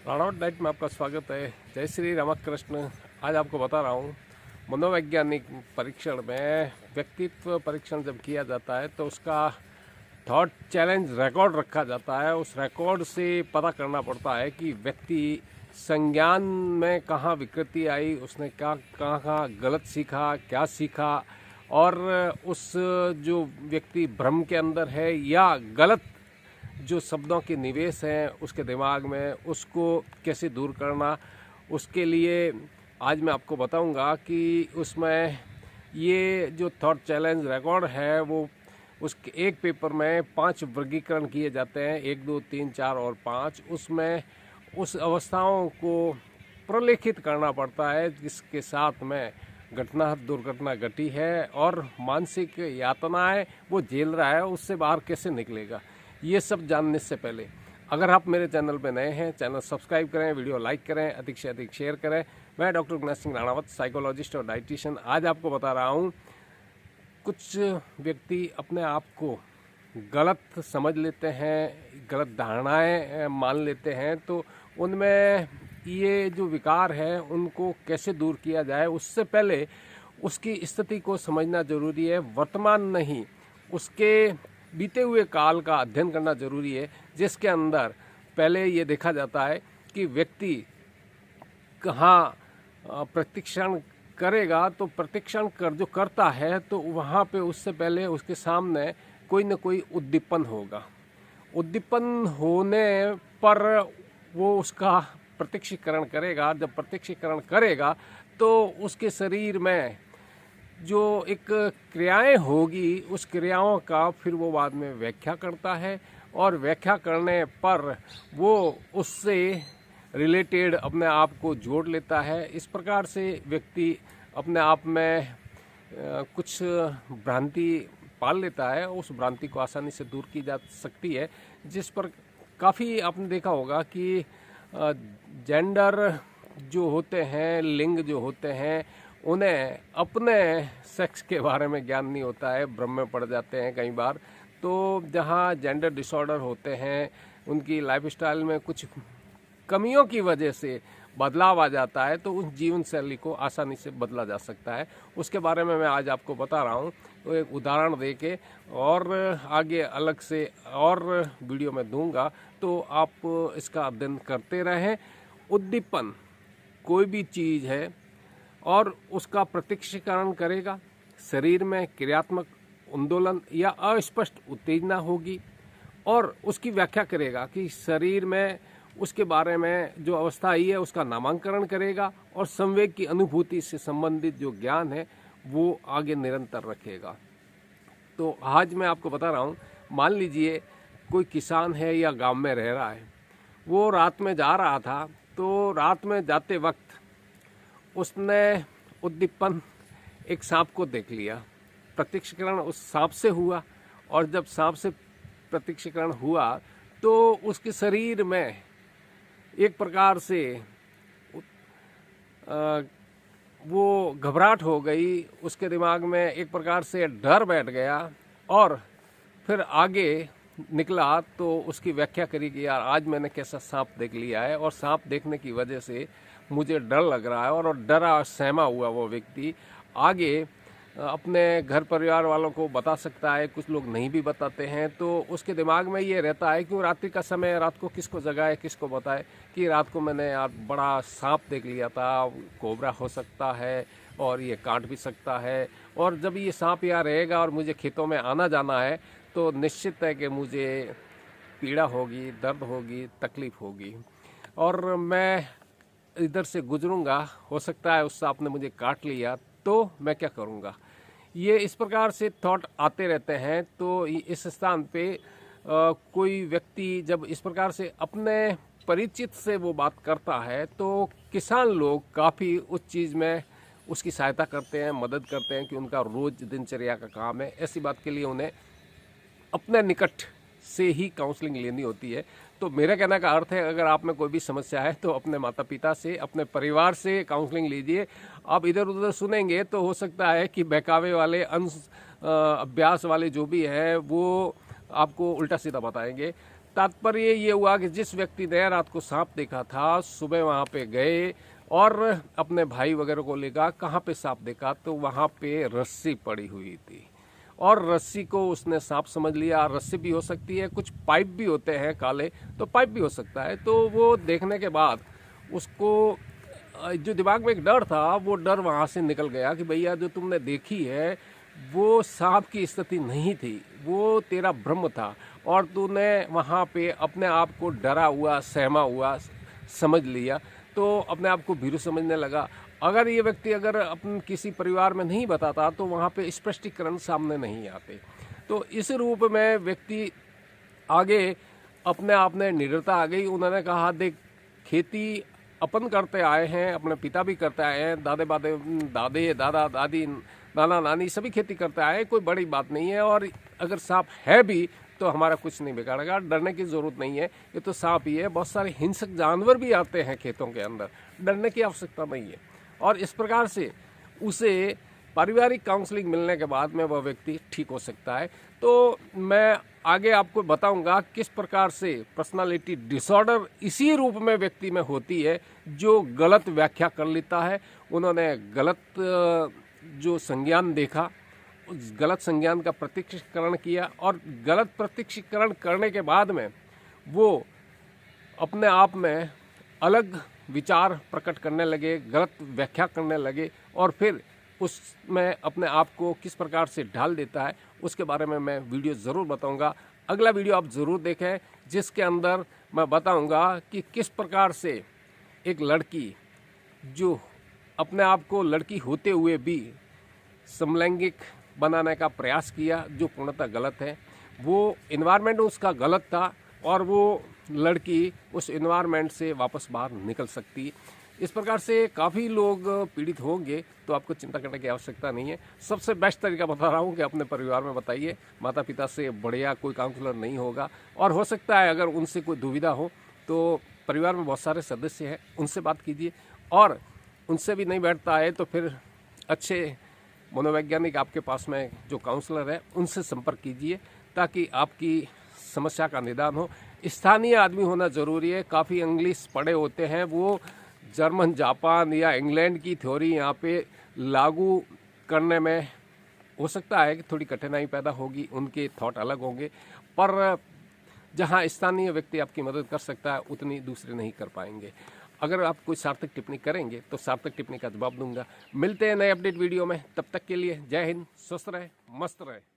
Ranawat diet में आपका स्वागत है। जय श्री रामकृष्ण। आज आपको बता रहा हूँ, मनोवैज्ञानिक परीक्षण में व्यक्तित्व परीक्षण जब किया जाता है तो उसका थॉट चैलेंज रिकॉर्ड रखा जाता है। उस रिकॉर्ड से पता करना पड़ता है कि व्यक्ति संज्ञान में कहाँ विकृति आई, उसने कहाँ कहाँ गलत सीखा, क्या सीखा, और उस जो व्यक्ति भ्रम के अंदर है या गलत जो शब्दों के निवेश हैं उसके दिमाग में, उसको कैसे दूर करना। उसके लिए आज मैं आपको बताऊंगा कि उसमें ये जो थॉट चैलेंज रिकॉर्ड है वो उसके एक पेपर में 5 वर्गीकरण किए जाते हैं, 1, 2, 3, 4 और 5। उसमें उस अवस्थाओं को प्रलेखित करना पड़ता है जिसके साथ में घटना दुर्घटना घटी है और मानसिक यातनाएं वो झेल रहा है, उससे बाहर कैसे निकलेगा। ये सब जानने से पहले अगर आप मेरे चैनल पर नए हैं, चैनल सब्सक्राइब करें, वीडियो लाइक करें, अधिक से अधिक शेयर करें। मैं डॉक्टर गणेश सिंह राणावत, साइकोलॉजिस्ट और डाइटिशियन। आज आपको बता रहा हूँ, कुछ व्यक्ति अपने आप को गलत समझ लेते हैं, गलत धारणाएं मान लेते हैं, तो उनमें ये जो विकार है उनको कैसे दूर किया जाए। उससे पहले उसकी स्थिति को समझना जरूरी है। वर्तमान नहीं, उसके बीते हुए काल का अध्ययन करना जरूरी है, जिसके अंदर पहले ये देखा जाता है कि व्यक्ति कहाँ प्रशिक्षण करेगा। तो प्रशिक्षण जो करता है तो वहाँ पे उससे पहले उसके सामने कोई न कोई उद्दीपन होगा। उद्दीपन होने पर वो उसका प्रशिक्षीकरण करेगा। जब प्रशिक्षीकरण करेगा तो उसके शरीर में जो एक क्रियाएं होगी, उस क्रियाओं का फिर वो बाद में व्याख्या करता है और व्याख्या करने पर वो उससे रिलेटेड अपने आप को जोड़ लेता है। इस प्रकार से व्यक्ति अपने आप में कुछ भ्रांति पाल लेता है। उस भ्रांति को आसानी से दूर की जा सकती है, जिस पर काफ़ी आपने देखा होगा कि जेंडर जो होते हैं, लिंग जो होते हैं, उन्हें अपने सेक्स के बारे में ज्ञान नहीं होता है, भ्रम में पड़ जाते हैं कई बार। तो जहाँ जेंडर डिसऑर्डर होते हैं, उनकी लाइफस्टाइल में कुछ कमियों की वजह से बदलाव आ जाता है, तो उस जीवन शैली को आसानी से बदला जा सकता है। उसके बारे में मैं आज आपको बता रहा हूँ, तो एक उदाहरण देके और आगे अलग से और वीडियो में दूंगा, तो आप इसका अध्ययन करते रहें। उद्दीपन कोई भी चीज़ है और उसका प्रत्यक्षीकरण करेगा। शरीर में क्रियात्मक आंदोलन या अस्पष्ट उत्तेजना होगी और उसकी व्याख्या करेगा कि शरीर में उसके बारे में जो अवस्था आई है उसका नामांकन करेगा और संवेग की अनुभूति से संबंधित जो ज्ञान है वो आगे निरंतर रखेगा। तो आज मैं आपको बता रहा हूँ, मान लीजिए कोई किसान है या गांव में रह रहा है, वो रात में जा रहा था, तो रात में जाते वक्त उसने उद्दीपन एक सांप को देख लिया। प्रत्यक्षीकरण उस सांप से हुआ और जब सांप से प्रत्यक्षीकरण हुआ तो उसके शरीर में एक प्रकार से वो घबराहट हो गई, उसके दिमाग में एक प्रकार से डर बैठ गया और फिर आगे निकला तो उसकी व्याख्या करी कि यार आज मैंने कैसा सांप देख लिया है और सांप देखने की वजह से मुझे डर लग रहा है। और डरा सहमा हुआ वो व्यक्ति आगे अपने घर परिवार वालों को बता सकता है, कुछ लोग नहीं भी बताते हैं। तो उसके दिमाग में ये रहता है कि रात्रि का समय, रात को किसको जगाए, किसको बताए कि रात को मैंने यार बड़ा सांप देख लिया था, कोबरा हो सकता है और ये काट भी सकता है, और जब ये सांप यहाँ रहेगा और मुझे खेतों में आना जाना है तो निश्चित है कि मुझे पीड़ा होगी, दर्द होगी, तकलीफ होगी और मैं इधर से गुजरूंगा, हो सकता है उस सांप ने मुझे काट लिया, तो मैं क्या करूंगा। ये इस प्रकार से थॉट आते रहते हैं। तो इस स्थान पे कोई व्यक्ति जब इस प्रकार से अपने परिचित से वो बात करता है तो किसान लोग काफ़ी उस चीज़ में उसकी सहायता करते हैं, मदद करते हैं कि उनका रोज दिनचर्या का काम है। ऐसी बात के लिए उन्हें अपने निकट से ही काउंसलिंग लेनी होती है। तो मेरे कहने का अर्थ है, अगर आप में कोई भी समस्या है तो अपने माता पिता से, अपने परिवार से काउंसलिंग लीजिए। आप इधर उधर सुनेंगे तो हो सकता है कि बहकावे वाले अभ्यास वाले जो भी हैं वो आपको उल्टा सीधा बताएंगे। तात्पर्य ये हुआ कि जिस व्यक्ति ने रात को सांप देखा था, सुबह वहाँ पे गए और अपने भाई वगैरह को लेकर कहाँ पे सांप देखा, तो वहाँ पे रस्सी पड़ी हुई थी और रस्सी को उसने सांप समझ लिया। रस्सी भी हो सकती है, कुछ पाइप भी होते हैं काले, तो पाइप भी हो सकता है। तो वो देखने के बाद उसको जो दिमाग में एक डर था, वो डर वहाँ से निकल गया कि भैया जो तुमने देखी है वो सांप की स्थिति नहीं थी, वो तेरा भ्रम था और तूने वहाँ पे अपने आप को डरा हुआ, सहमा हुआ समझ लिया, तो अपने आप को भीरू समझने लगा। अगर ये व्यक्ति अगर अपन किसी परिवार में नहीं बताता तो वहाँ पे स्पष्टीकरण सामने नहीं आते। तो इस रूप में व्यक्ति आगे अपने आप में निडरता आ गई। उन्होंने कहा देख, खेती अपन करते आए हैं, अपने पिता भी करते आए हैं, दादे दादा दादी नाना नानी सभी खेती करते आए, कोई बड़ी बात नहीं है। और अगर सांप है भी तो हमारा कुछ नहीं बिगाड़ेगा, डरने की ज़रूरत नहीं है, ये तो सांप ही है। बहुत सारे हिंसक जानवर भी आते हैं खेतों के अंदर, डरने की आवश्यकता नहीं है। और इस प्रकार से उसे पारिवारिक काउंसलिंग मिलने के बाद में वह व्यक्ति ठीक हो सकता है। तो मैं आगे आपको बताऊंगा किस प्रकार से पर्सनालिटी डिसऑर्डर इसी रूप में व्यक्ति में होती है जो गलत व्याख्या कर लेता है। उन्होंने गलत जो संज्ञान देखा, उस गलत संज्ञान का प्रत्यक्षीकरण किया और गलत प्रत्यक्षीकरण करने के बाद में वो अपने आप में अलग विचार प्रकट करने लगे, गलत व्याख्या करने लगे और फिर उसमें अपने आप को किस प्रकार से ढाल देता है उसके बारे में मैं वीडियो ज़रूर बताऊंगा। अगला वीडियो आप ज़रूर देखें जिसके अंदर मैं बताऊंगा कि किस प्रकार से एक लड़की जो अपने आप को लड़की होते हुए भी समलैंगिक बनाने का प्रयास किया, जो पूर्णतः गलत है। वो इन्वायरमेंट उसका गलत था और वो लड़की उस इन्वायरमेंट से वापस बाहर निकल सकती। इस प्रकार से काफ़ी लोग पीड़ित होंगे, तो आपको चिंता करने की आवश्यकता नहीं है। सबसे बेस्ट तरीका बता रहा हूँ कि अपने परिवार में बताइए, माता पिता से बढ़िया कोई काउंसलर नहीं होगा। और हो सकता है अगर उनसे कोई दुविधा हो तो परिवार में बहुत सारे सदस्य हैं, उनसे बात कीजिए। और उनसे भी नहीं बैठता है तो फिर अच्छे मनोवैज्ञानिक आपके पास में जो काउंसलर है उनसे संपर्क कीजिए ताकि आपकी समस्या का निदान हो। स्थानीय आदमी होना ज़रूरी है। काफ़ी इंग्लिश पढ़े होते हैं, वो जर्मन, जापान या इंग्लैंड की थ्योरी यहाँ पे लागू करने में हो सकता है कि थोड़ी कठिनाई पैदा होगी, उनके थॉट अलग होंगे, पर जहाँ स्थानीय व्यक्ति आपकी मदद कर सकता है उतनी दूसरे नहीं कर पाएंगे। अगर आप कोई सार्थक टिप्पणी करेंगे तो सार्थक टिप्पणी का जवाब दूंगा। मिलते हैं नए अपडेट वीडियो में, तब तक के लिए जय हिंद, स्वस्थ रहे, मस्त रहे।